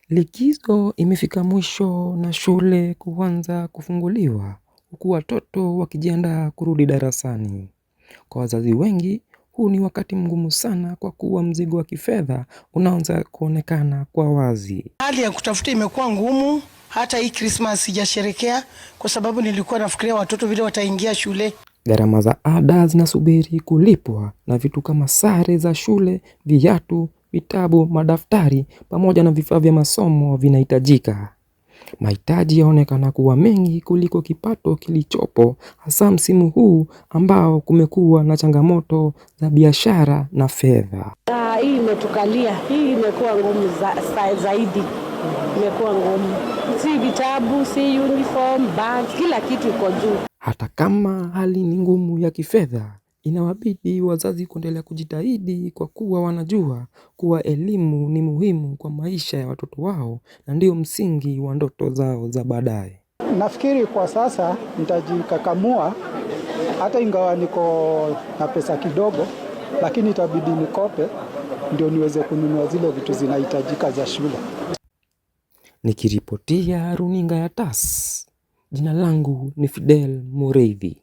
Likizo imefika mwisho na shule kuanza kufunguliwa, huku watoto wakijiandaa kurudi darasani. Kwa wazazi wengi, huu ni wakati mgumu sana kwa kuwa mzigo wa kifedha unaanza kuonekana kwa wazi. Hali ya kutafuta imekuwa ngumu, hata hii Christmas sijasherehekea kwa sababu nilikuwa nafikiria watoto vile wataingia shule. Gharama za ada zinasubiri kulipwa na vitu kama sare za shule, viatu, vitabu, madaftari pamoja na vifaa vya masomo vinahitajika. Mahitaji yaonekana kuwa mengi kuliko kipato kilichopo, hasa msimu huu ambao kumekuwa na changamoto za biashara na fedha. Hii imetukalia, hii imekuwa ngumu zaidi. Imekuwa ngumu. Si vitabu, si uniform, bag, kila kitu iko juu. Hata kama hali ni ngumu ya kifedha, inawabidi wazazi kuendelea kujitahidi kwa kuwa wanajua kuwa elimu ni muhimu kwa maisha ya watoto wao na ndio msingi wa ndoto zao za baadaye. Nafikiri kwa sasa nitajikakamua, hata ingawa niko na pesa kidogo, lakini itabidi nikope ndio niweze kununua zile vitu zinahitajika za shule. Nikiripotia runinga ya TAS, jina langu ni Fidel Mureithi.